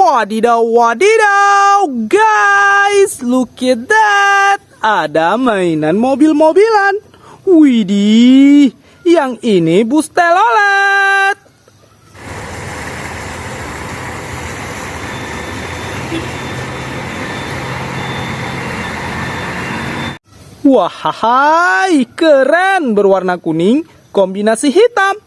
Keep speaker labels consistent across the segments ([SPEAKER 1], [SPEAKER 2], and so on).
[SPEAKER 1] Wadidaw, wadidaw, guys, look at that. Ada mainan mobil-mobilan. Widih, yang ini bus telolet. Wahai, keren, berwarna kuning, kombinasi hitam.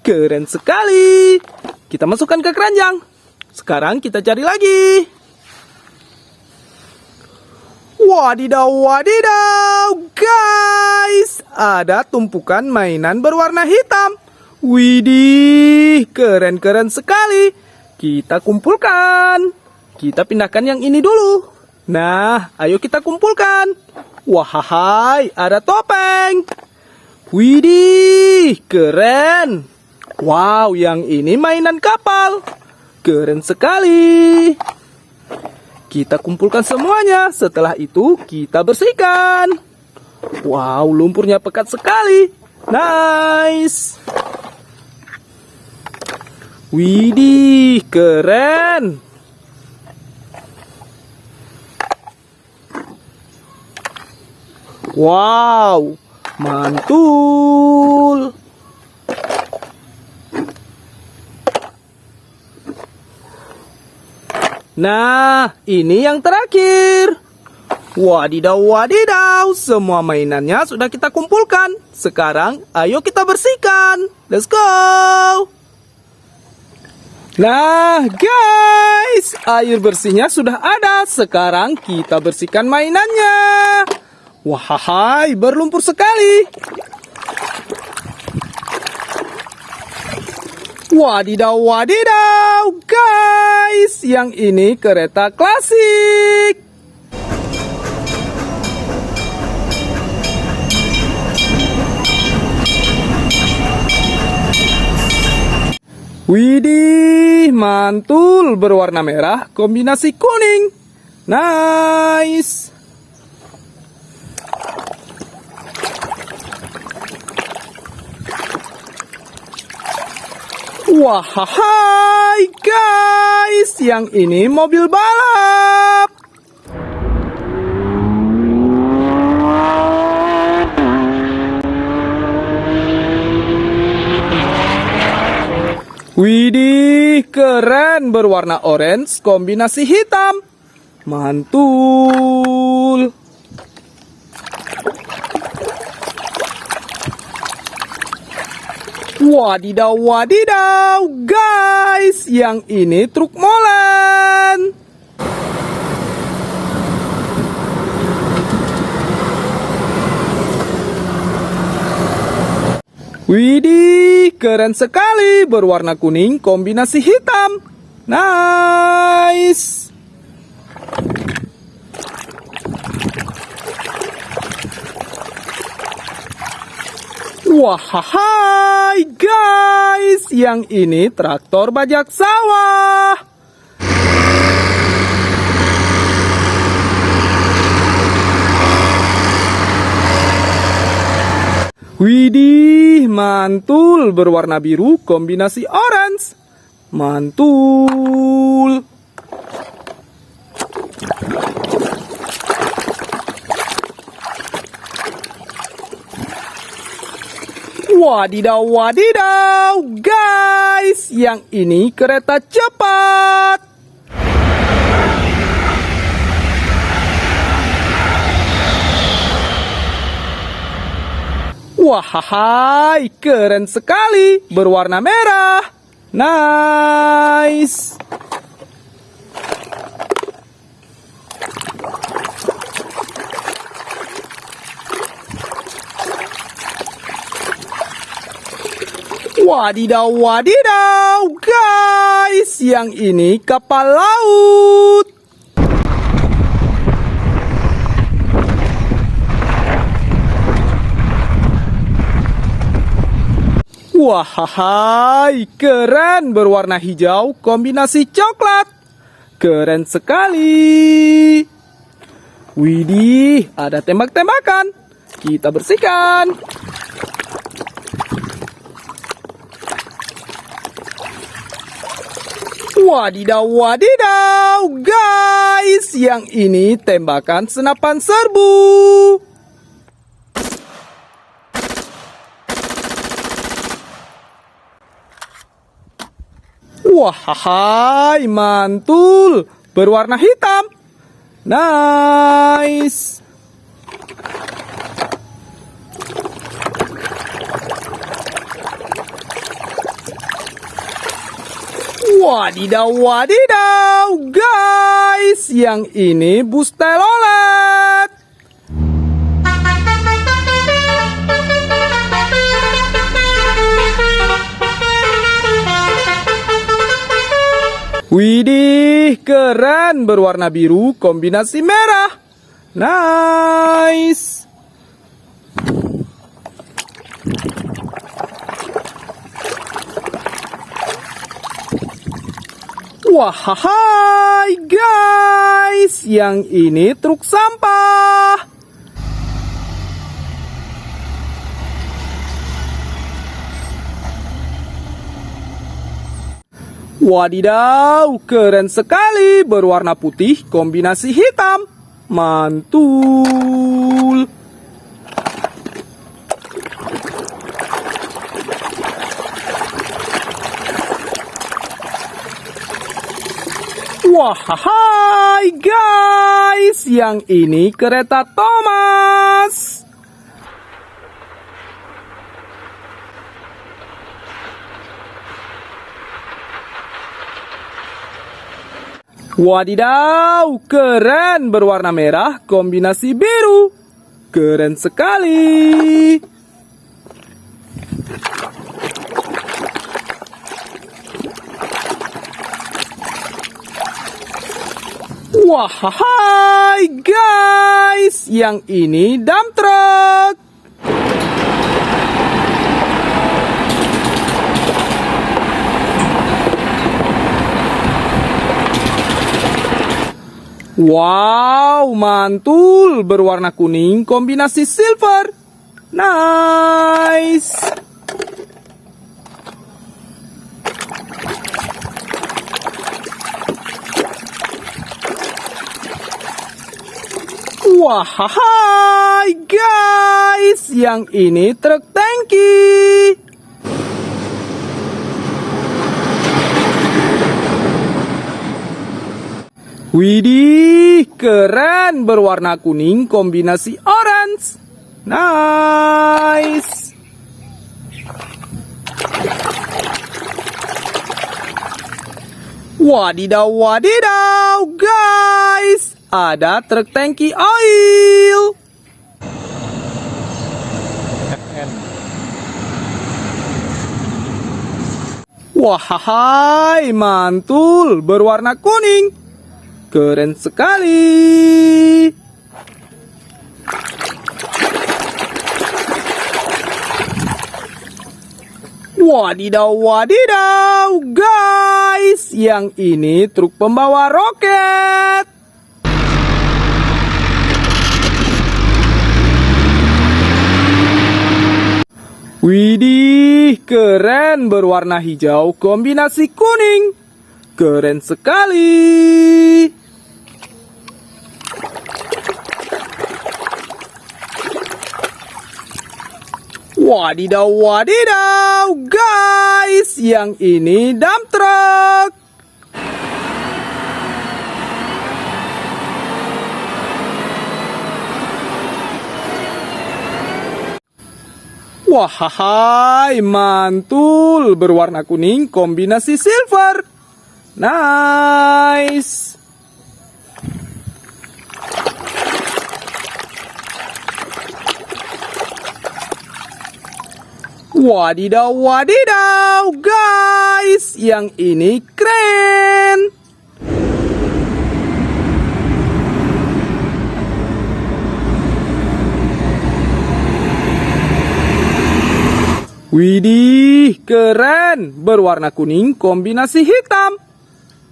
[SPEAKER 1] Keren sekali. Kita masukkan ke keranjang. Sekarang kita cari lagi. Wadidaw, wadidaw, guys. Ada tumpukan mainan berwarna hitam. Widih, keren-keren sekali. Kita kumpulkan. Kita pindahkan yang ini dulu. Nah, ayo kita kumpulkan. Wahai, ada topeng. Widih, keren. Wow, yang ini mainan kapal. Keren sekali. Kita kumpulkan semuanya. Setelah itu kita bersihkan. Wow, lumpurnya pekat sekali. Nice. Widih, keren. Wow, mantul. Nah, ini yang terakhir. Wadidaw, wadidaw, semua mainannya sudah kita kumpulkan. Sekarang, ayo kita bersihkan. Let's go. Nah, guys, air bersihnya sudah ada. Sekarang kita bersihkan mainannya. Wahai, berlumpur sekali. Wadidaw, wadidaw, guys. Yang ini kereta klasik. Widih, mantul, berwarna merah, kombinasi kuning. Nice. Wahai, guys, yang ini mobil balap. Widih, keren, berwarna orange, kombinasi hitam. Mantul. Wadidaw, wadidaw, guys, yang ini truk molen. Widih, keren sekali, berwarna kuning, kombinasi hitam. Nice. Wahai, guys, yang ini traktor bajak sawah. Widih, mantul, berwarna biru, kombinasi orange. Mantul. Wadidaw, wadidaw, guys, yang ini kereta cepat. Wahai, keren sekali, berwarna merah. Nice. Wadidaw, wadidaw, guys, yang ini kapal laut. Wahai, keren, berwarna hijau, kombinasi coklat. Keren sekali. Widih, ada tembak-tembakan. Kita bersihkan. Wadidaw, wadidaw, guys, yang ini tembakan senapan serbu. Wahai, mantul, berwarna hitam. Nice. Wadidaw, wadidaw, guys, yang ini bus telolet. Widih, keren, berwarna biru kombinasi merah. Nice. Wahai, guys, yang ini truk sampah. Wadidaw, keren sekali, berwarna putih kombinasi hitam. Mantul. Wahai, guys, yang ini kereta Thomas. Wadidaw, keren, berwarna merah kombinasi biru. Keren sekali. Wahai, guys, yang ini dump truck. Wow, mantul, berwarna kuning kombinasi silver. Nice. Wahai, guys, yang ini truk tangki. Widih, keren, berwarna kuning kombinasi orange. Nice. Wadidaw, wadidaw, guys, ada truk tangki oil. Wahai, mantul, berwarna kuning. Keren sekali. Wadidaw, wadidaw, guys, yang ini truk pembawa roket. Widih, keren, berwarna hijau kombinasi kuning. Keren sekali. Wadidaw, wadidaw, guys, yang ini dump truck. Wahai, mantul, berwarna kuning kombinasi silver. Nice. Wadidaw, wadidaw, guys, yang ini keren. Widih, keren, berwarna kuning kombinasi hitam.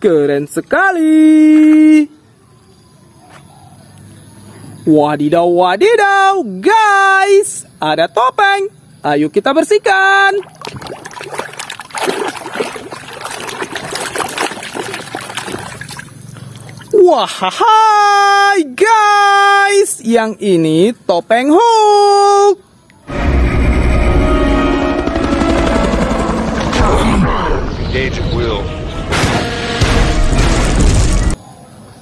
[SPEAKER 1] Keren sekali. Wadidaw, wadidaw, guys, ada topeng. Ayo kita bersihkan. Wah, hai guys, yang ini topeng Hulk.
[SPEAKER 2] Engage at will.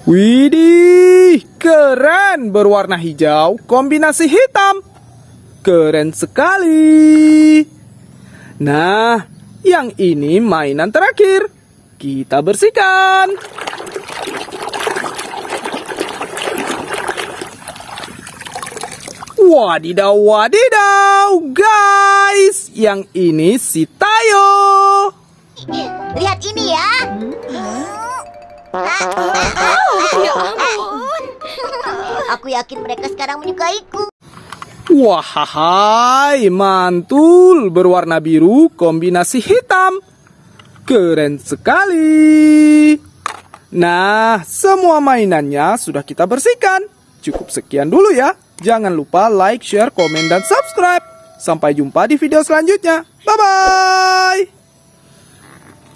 [SPEAKER 1] Widih, keren, berwarna hijau, kombinasi hitam. Keren sekali. Nah, yang ini mainan terakhir. Kita bersihkan. Wadidaw, wadidaw, guys. Yang ini si Tayo.
[SPEAKER 3] Lihat ini ya.
[SPEAKER 4] Ya ampun.
[SPEAKER 3] Aku yakin mereka sekarang menyukaiku.
[SPEAKER 1] Wahai, mantul berwarna biru kombinasi hitam. Keren sekali. Nah, semua mainannya sudah kita bersihkan. Cukup sekian dulu ya. Jangan lupa like, share, komen, dan subscribe. Sampai jumpa di video selanjutnya. Bye-bye.